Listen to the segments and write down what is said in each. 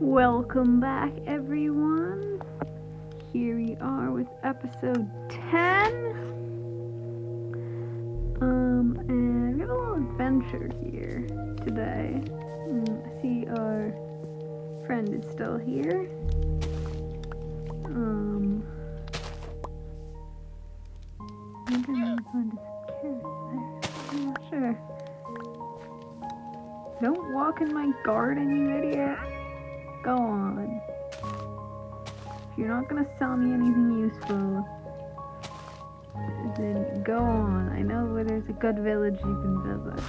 Welcome back, everyone. Here we are with episode 10. And we got a little adventure here today. I see our friend is still here. I'm gonna find this carrot there. I'm not sure. Don't walk in my garden, you idiot. Go on. If you're not gonna sell me anything useful, then go on. I know where there's a good village you can visit.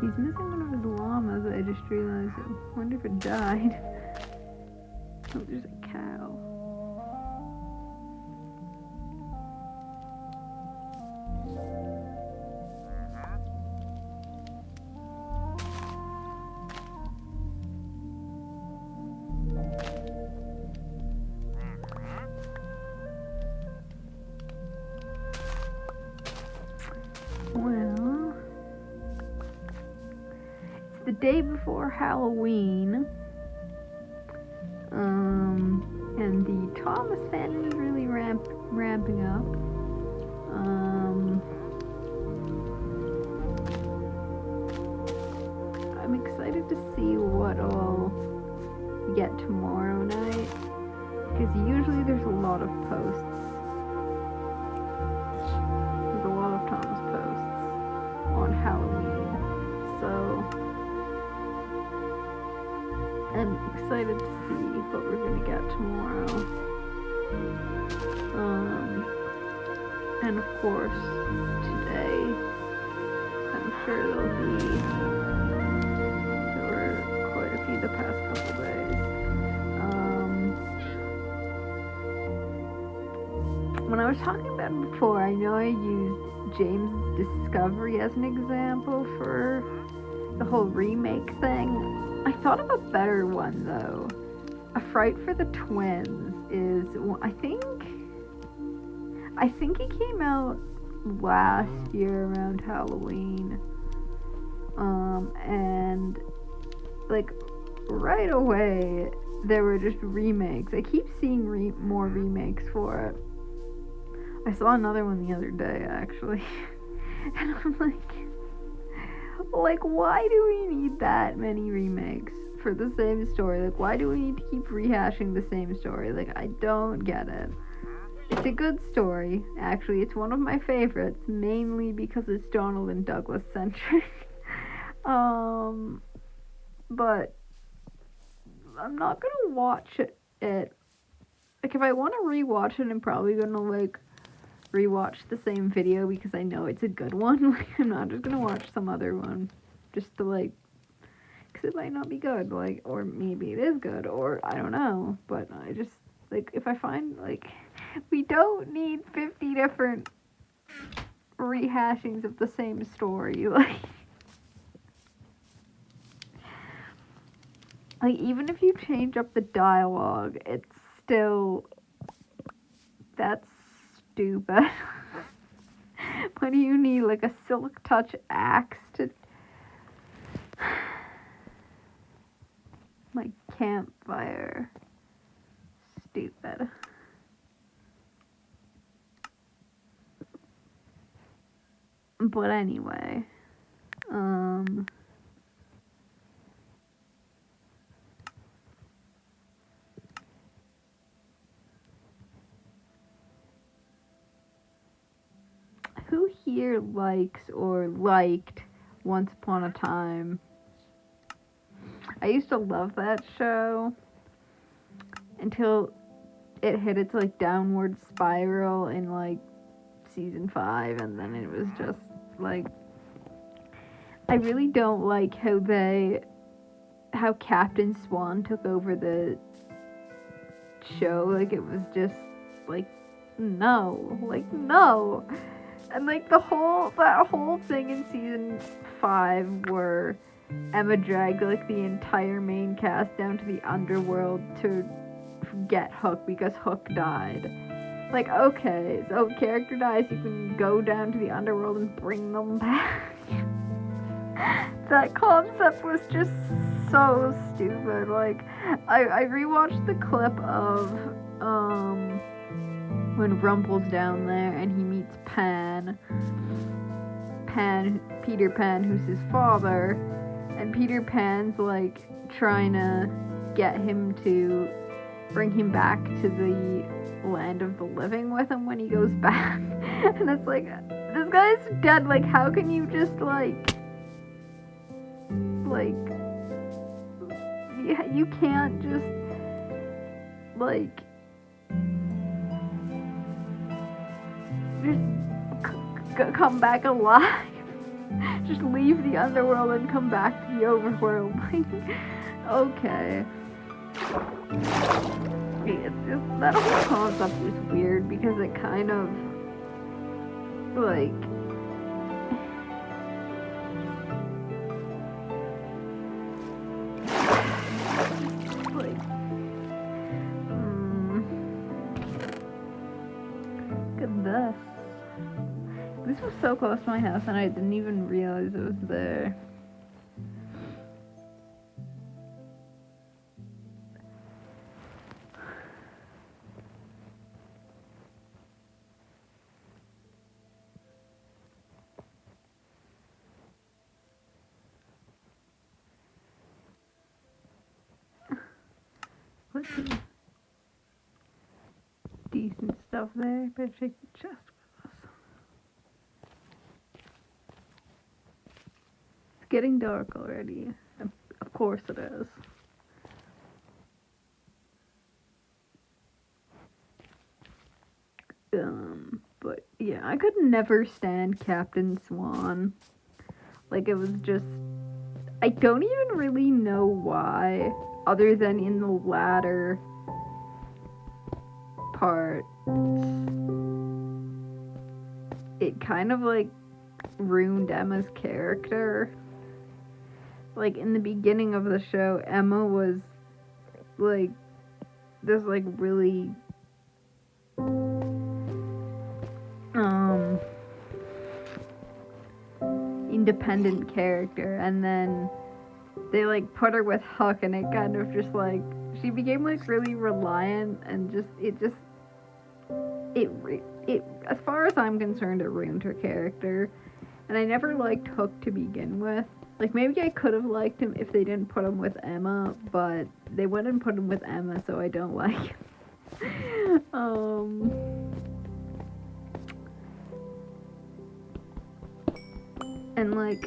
He's missing one of his llamas, I just realized. I wonder if it died. Oh, there's a cow. Well, it's the day before Halloween, and the Thomas family is really ramping up. I'm excited to see what all we get tomorrow night, because usually there's a lot of posts. On Halloween, so I'm excited to see what we're gonna get tomorrow. And of course today, I'm sure there were quite a few the past couple days. When I was talking about it before, I know I used James' Discovery as an example for the whole remake thing. I thought of a better one though. A Fright for the Twins is, I think it came out last year around Halloween. And like right away there were just remakes. I keep seeing more remakes for it. I saw another one the other day, actually, and I'm like, why do we need that many remakes for the same story? Like, why do we need to keep rehashing the same story? Like, I don't get it. It's a good story, actually. It's one of my favorites, mainly because it's Donald and Douglas centric. But I'm not gonna watch it. Like, if I want to rewatch it, I'm probably gonna rewatch the same video because I know it's a good one. Like, I'm not just gonna watch some other one just to because it might not be good, or maybe it is good, or I don't know. But I just if I find we don't need 50 different rehashings of the same story. Even if you change up the dialogue, it's still that's stupid. What do you need, a silk touch axe to campfire? Stupid. But anyway, who here likes or liked Once Upon a Time? I used to love that show until it hit its downward spiral in season 5, and then it was just I really don't like how Captain Swan took over the show. It was just no. And that whole thing in season 5 where Emma dragged the entire main cast down to the underworld to get Hook because Hook died. Like, okay, so character dies, you can go down to the underworld and bring them back. That concept was just so stupid. Like, I rewatched the clip of when Rumple's down there and he meets Peter Pan, who's his father, and Peter Pan's like trying to get him to bring him back to the land of the living with him when he goes back. And it's like, this guy's dead. Like, how can you just you can't just come back alive. Just leave the underworld and come back to the overworld. Like, okay. It's just, that whole concept was weird because it kind of, look at this. This was so close to my house and I didn't even realize it was there. Let's see. Decent stuff there. Better take the chest with us. It's getting dark already. Of course it is. But yeah, I could never stand Captain Swan. Like, it was just, I don't even really know why, other than in the latter part, it kind of like ruined Emma's character. Like, in the beginning of the show, Emma was like this like really independent character, and then they like put her with Huck, and it kind of just like, she became like really reliant, and it as far as I'm concerned, it ruined her character. And I never liked Hook to begin with. Like, maybe I could have liked him if they didn't put him with Emma, but they went and put him with Emma, so I don't like him. And like,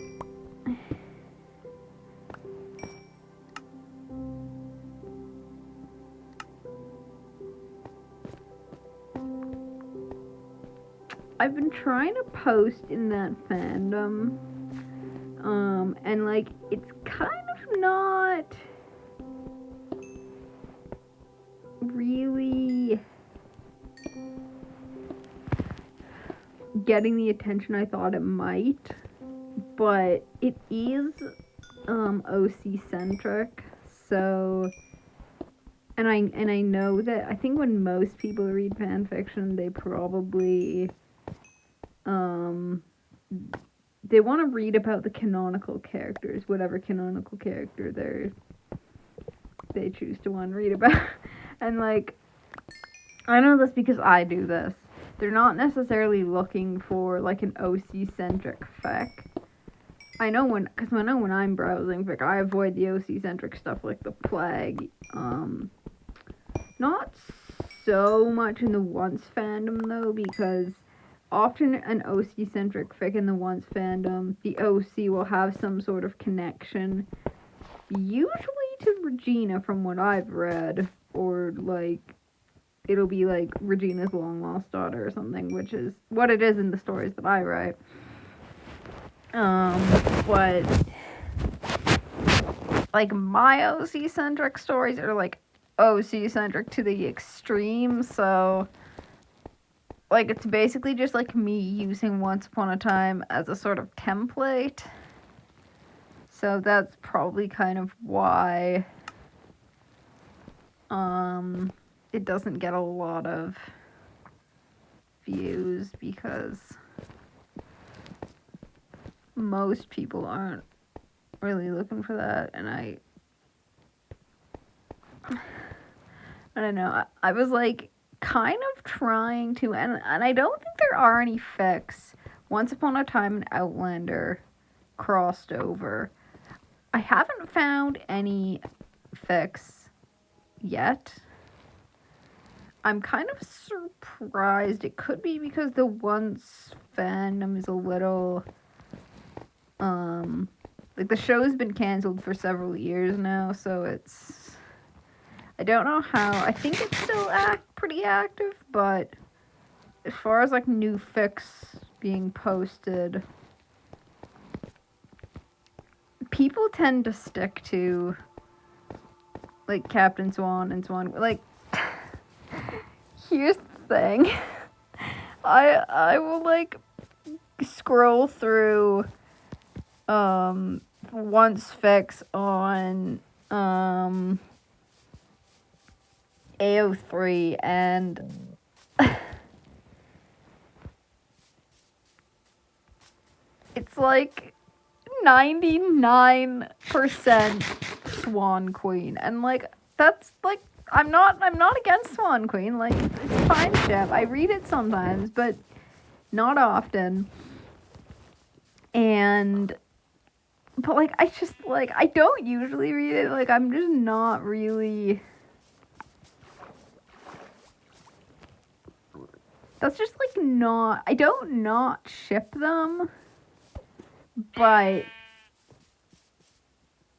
I've been trying to post in that fandom, and like, it's kind of not really getting the attention I thought it might, but it is OC centric, so, and I know that, I think when most people read fan fiction, they probably they want to read about the canonical characters, whatever canonical character they choose to want to read about. And like, I know this because I do this. They're not necessarily looking for like an OC centric fic. I know when I'm browsing fic, I avoid the OC centric stuff like the plague. Not so much in the Once fandom though, because often an OC-centric fic in the Once fandom, the OC will have some sort of connection, usually to Regina from what I've read, or like, it'll be like Regina's long-lost daughter or something, which is what it is in the stories that I write. But like, my OC-centric stories are like OC-centric to the extreme, so like, it's basically just like me using Once Upon a Time as a sort of template. So that's probably kind of why it doesn't get a lot of views because most people aren't really looking for that, and I don't know. I was like kind of trying to, and I don't think there are any fics. Once Upon a Time and Outlander crossed over. I haven't found any fics yet. I'm kind of surprised. It could be because the Once fandom is a little, like the show's been canceled for several years now, so it's, I don't know how. I think it's still pretty active, but as far as like new fics being posted, people tend to stick to like Captain Swan and Swan. Like, here's the thing. I will like scroll through Once fics on AO3, and it's like 99% Swan Queen, and like that's like I'm not against Swan Queen. Like it's fine ship. I read it sometimes, but not often. But like I just like I don't usually read it. Like I'm just not really. That's just like not. I don't not ship them, but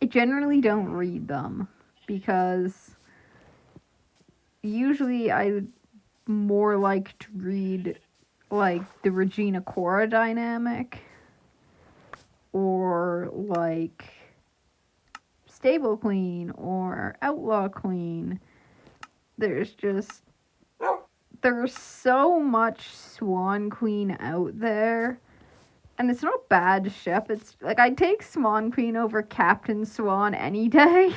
I generally don't read them because usually I more like to read like the Regina Cora dynamic or like Stable Queen or Outlaw Queen. There's so much Swan Queen out there. And it's not bad ship. It's like I'd take Swan Queen over Captain Swan any day.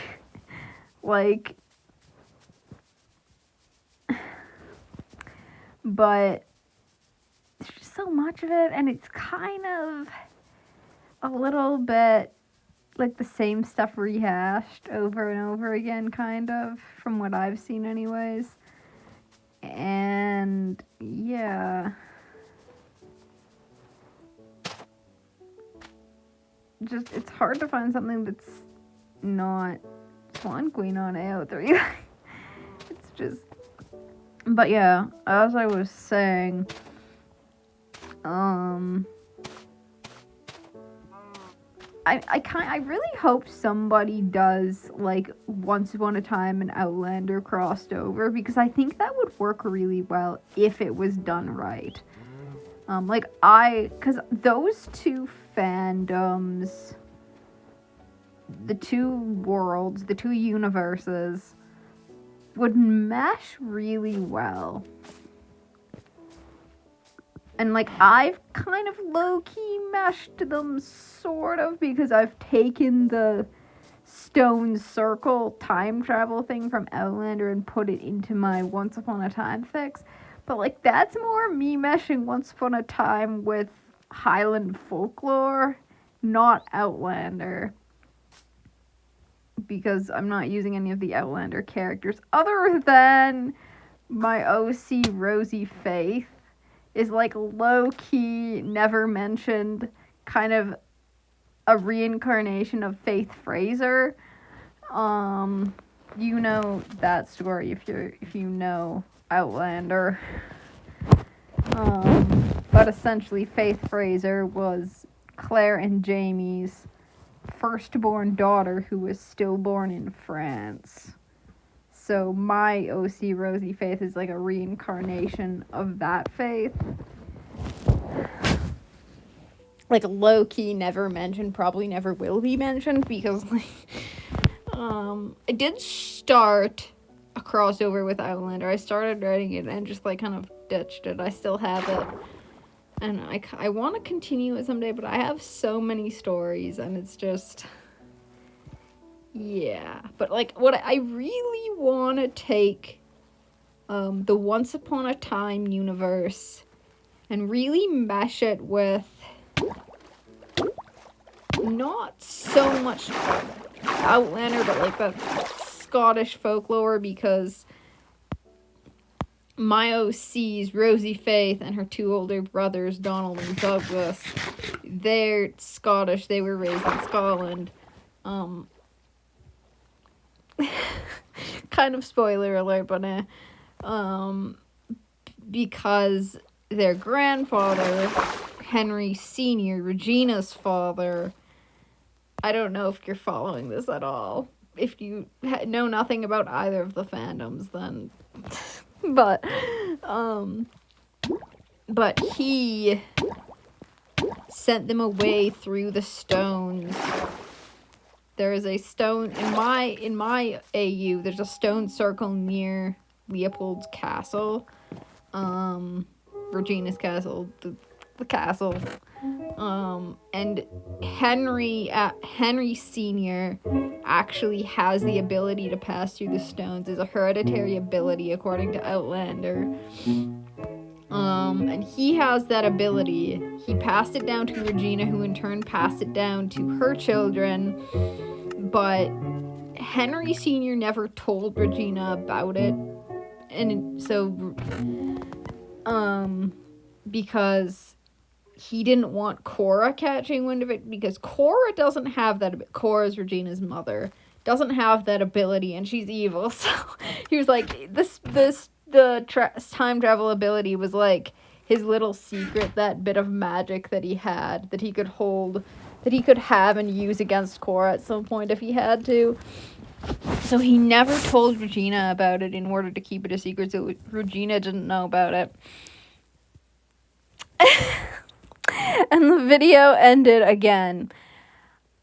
Like, but there's just so much of it, and it's kind of a little bit like the same stuff rehashed over and over again, kind of, from what I've seen anyways. And yeah, just it's hard to find something that's not Swan Queen on AO3. It's just, but yeah, as I was saying, I really hope somebody does like Once Upon a Time and Outlander crossed over, because I think that would work really well if it was done right. Because those two fandoms, the two worlds, the two universes, would mesh really well. And, like, I've kind of low-key meshed them, sort of, because I've taken the stone circle time travel thing from Outlander and put it into my Once Upon a Time fics. But, like, that's more me meshing Once Upon a Time with Highland folklore, not Outlander. Because I'm not using any of the Outlander characters, other than my OC Rosie Faith is like low-key, never mentioned, kind of a reincarnation of Faith Fraser. You know that story if you know Outlander. But essentially Faith Fraser was Claire and Jamie's firstborn daughter, who was stillborn in France. So my OC Rosie Faith is like a reincarnation of that Faith. Like low-key never mentioned, probably never will be mentioned, because like I did start a crossover with Outlander. I started writing it and just like kind of ditched it. I still have it. And I want to continue it someday, but I have so many stories, and it's just, yeah. But like, what I really want to take the Once Upon a Time universe and really mesh it with not so much Outlander, but like that Scottish folklore, because my OCs, Rosie Faith, and her two older brothers, Donald and Douglas, they're Scottish. They were raised in Scotland. Kind of spoiler alert, but because their grandfather, Henry Sr., Regina's father, I don't know if you're following this at all. If you know nothing about either of the fandoms, then... But he sent them away through the stones. There is a stone in my AU. There's a stone circle near Leopold's castle, Regina's castle, the castle, and Henry Sr. actually has the ability to pass through the stones. It's a hereditary ability according to Outlander. And he has that ability. He passed it down to Regina, who in turn passed it down to her children, but Henry Sr. never told Regina about it, and so, because he didn't want Cora catching wind of it, because Cora doesn't have that, Cora's Regina's mother, doesn't have that ability, and she's evil, so he was like, the time travel ability was like his little secret, that bit of magic that he had, that he could hold, that he could have and use against Cora at some point if he had to. So he never told Regina about it in order to keep it a secret, so Regina didn't know about it. And the video ended again.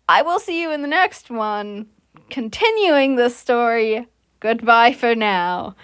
I will see you in the next one, continuing this story. Goodbye for now.